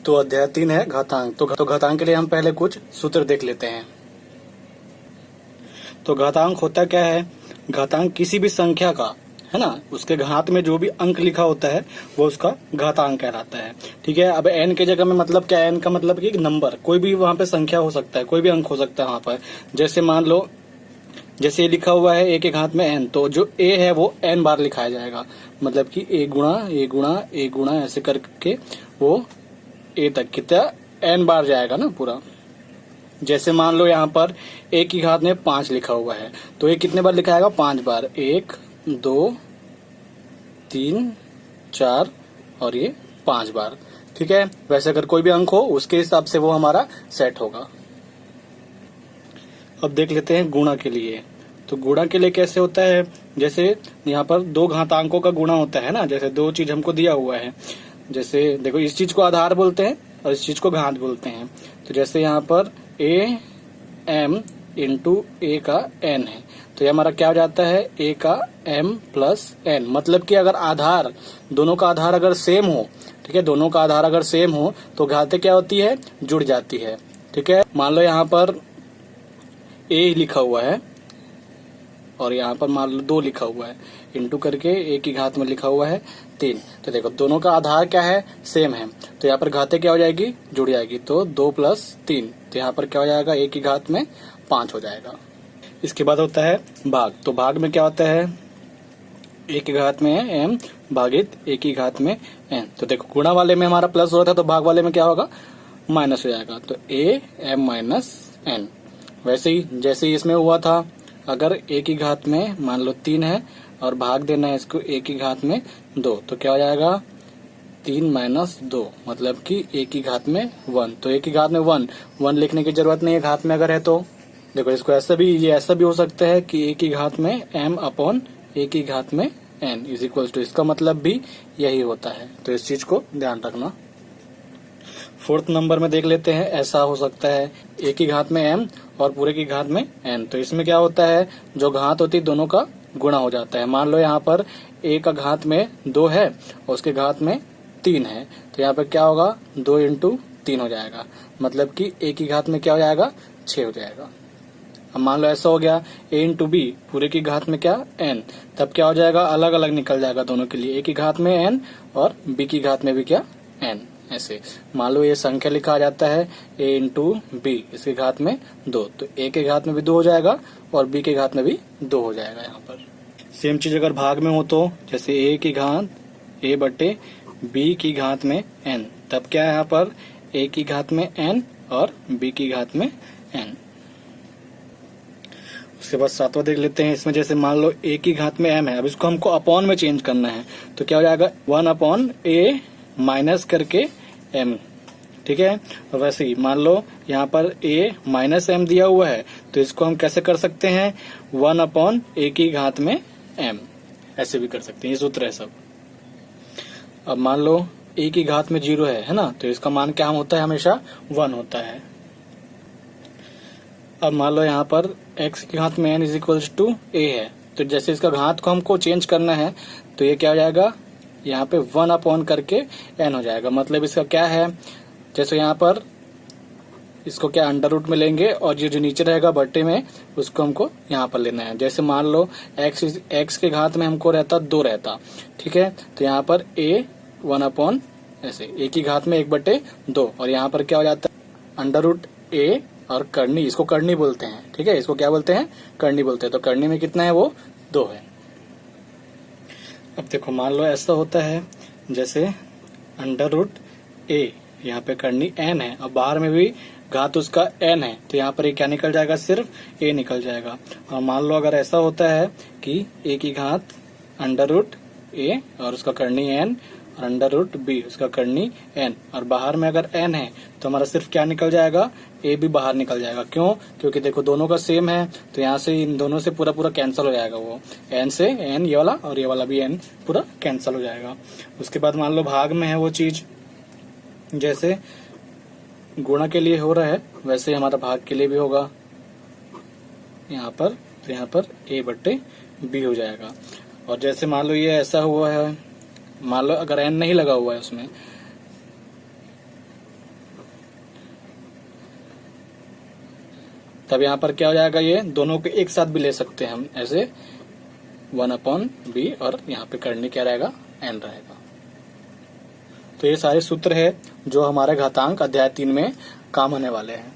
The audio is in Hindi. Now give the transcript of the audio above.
तो अध्याय 3 है घातांक। तो घातांक के लिए हम पहले कुछ सूत्र देख लेते हैं। तो घातांक होता क्या है? घातांक किसी भी संख्या का, है ना, उसके घात में जो भी अंक लिखा होता है वो उसका घातांक कहलाता है। ठीक है। अब n के जगह में मतलब क्या है? n का मतलब कि नंबर, कोई भी वहां पे संख्या हो सकता है, कोई भी अंक हो सकता है वहां पर। जैसे मान लो, जैसे ये लिखा हुआ है a के घात में n, तो जो a है वो n बार लिखाया जाएगा, मतलब कि a गुणा a गुणा a गुणा ऐसे करके वो a तक कितना n बार जाएगा ना पूरा। जैसे मान लो यहाँ पर a की घात में 5 लिखा हुआ है, तो ये कितने बार लिखाएगा? 5 बार। 1 2 3 4 और ये 5 बार। ठीक है। वैसे अगर कोई भी अंक हो उसके हिसाब से वो हमारा सेट होगा। अब देख लेते हैं गुणा के लिए। तो गुणा के लिए कैसे होता है? जैसे यहाँ पर दो घातांकों का गुणा होता है ना, जैसे दो चीज हमको दिया हुआ है। जैसे देखो, इस चीज को आधार बोलते हैं और इस चीज को घात बोलते हैं। तो जैसे यहाँ पर a m इंटू a का n है, तो ये हमारा क्या हो जाता है? a का m प्लस n। मतलब कि अगर आधार, दोनों का आधार अगर सेम हो, ठीक है, दोनों का आधार अगर सेम हो तो घातें क्या होती है? जुड़ जाती है। ठीक है। मान लो यहाँ पर a लिखा हुआ है और यहाँ पर मान लो 2 लिखा हुआ है, इंटू करके a की घात में लिखा हुआ है 3। तो देखो दोनों का आधार क्या है? सेम है। तो यहाँ पर घातें क्या हो जाएगी? जुड़ जाएगी। तो 2 प्लस 3, तो यहाँ पर क्या हो जाएगा? a की घात में 5 हो जाएगा। इसके बाद होता है भाग। तो भाग में क्या होता है? a की घात में है m भागित a की घात में n। तो देखो गुणा वाले में हमारा प्लस हो रहा था, तो भाग वाले में क्या होगा? माइनस हो जाएगा। तो a m माइनस n। वैसे ही जैसे ही इसमें हुआ था, अगर a की घात में मान लो 3 है और भाग देना है इसको a की घात में 2, तो क्या हो जाएगा? 3 माइनस 2, मतलब कि a की घात में 1। तो a की घात में 1 लिखने की जरूरत नहीं है घात में अगर है तो। देखो इसको ऐसा भी, ये ऐसा भी हो सकता है कि a की घात में m अपॉन a की घात में n इज इक्वल टू, इसका मतलब भी यही होता है। तो इस चीज को ध्यान रखना। 4th नंबर में देख लेते हैं। ऐसा हो सकता है a की घात में m और पूरे की घात में n। तो इसमें क्या होता है? जो घात होती है दोनों का गुणा हो जाता है। मान लो यहाँ पर a का घात में 2 है और उसके घात में 3 है, तो यहाँ पर क्या होगा? 2 इंटू 3 हो जाएगा, मतलब कि a की घात में क्या हो जाएगा? 6 हो जाएगा। अब मान लो ऐसा हो गया a इंटू बी, पूरे की घात में क्या? n। तब क्या हो जाएगा? अलग अलग निकल जाएगा दोनों के लिए। a की घात में n और b की घात में भी क्या? n। ऐसे मान लो ये संख्या लिखा जाता है a इंटू बी, इसके घात में 2, तो a के घात में भी 2 हो जाएगा और b के घात में भी 2 हो जाएगा। यहाँ पर सेम चीज अगर भाग में हो तो जैसे a की घात a बटे b की घात में n, तब क्या है यहाँ पर? a की घात में n और b की घात में n। उसके बाद 7वां देख लेते हैं। इसमें जैसे मान लो a की घात में m है, अब इसको हमको अपॉन में चेंज करना है, तो क्या हो जाएगा? 1 अपॉन a माइनस करके m। ठीक है। और वैसे ही मान लो यहाँ पर a माइनस m दिया हुआ है, तो इसको हम कैसे कर सकते हैं? 1 अपॉन a की घात में m, ऐसे भी कर सकते हैं। ये सूत्र है सब। अब मान लो a की घात में 0 है ना, तो इसका मान क्या होता है? हमेशा 1 होता है। अब मान लो यहाँ पर x की घात में n is equals to a है, तो जैसे इसका घात को हमको चेंज करना है, तो ये क्या हो जाएगा? यहाँ पे 1 अपॉन करके n हो जाएगा। मतलब इसका क्या है? जैसे यहाँ पर इसको क्या अंडर रूट में लेंगे और ये जो नीचे रहेगा बट्टे में, उसको हमको यहाँ पर लेना है। जैसे मान लो x के घात में हमको रहता 2 रहता, ठीक है, तो यहाँ पर a 1 अपॉन ऐसे a की घात में 1/2, और यहाँ पर क्या हो जाता है? अंडर रूट a और करनी, इसको करनी बोलते हैं। ठीक है, इसको क्या बोलते हैं? करनी बोलते हैं। तो करनी में कितना है? वो 2 है। अब देखो मान लो ऐसा होता है, जैसे अंडर रूट a, यहाँ पे करनी n है और बाहर में भी घात उसका n है, तो यहाँ पर ये क्या निकल जाएगा? सिर्फ a निकल जाएगा। और मान लो अगर ऐसा होता है कि a की घात अंडर रूट a और उसका करनी n और अंडर रूट b उसका करनी n, और बाहर में अगर n है तो हमारा सिर्फ क्या निकल जाएगा? a भी बाहर निकल जाएगा। क्यों? क्योंकि देखो दोनों का सेम है, तो यहाँ से इन दोनों से पूरा कैंसिल हो जाएगा। वो n से n, ये वाला और ये वाला भी n पूरा कैंसिल हो जाएगा। उसके बाद मान लो भाग में है वो चीज, जैसे गुणा के लिए हो रहा है वैसे हमारा भाग के लिए भी होगा यहाँ पर। तो यहाँ पर a बट्टे b हो जाएगा। और जैसे मान लो ये ऐसा हुआ है, मान लो अगर n नहीं लगा हुआ है उसमें, तब यहाँ पर क्या हो जाएगा, ये दोनों को एक साथ भी ले सकते हैं हम ऐसे 1/b, और यहाँ पे करनी क्या रहेगा, n रहेगा। तो ये सारे सूत्र है जो हमारे घातांक अध्याय 3 में काम आने वाले हैं।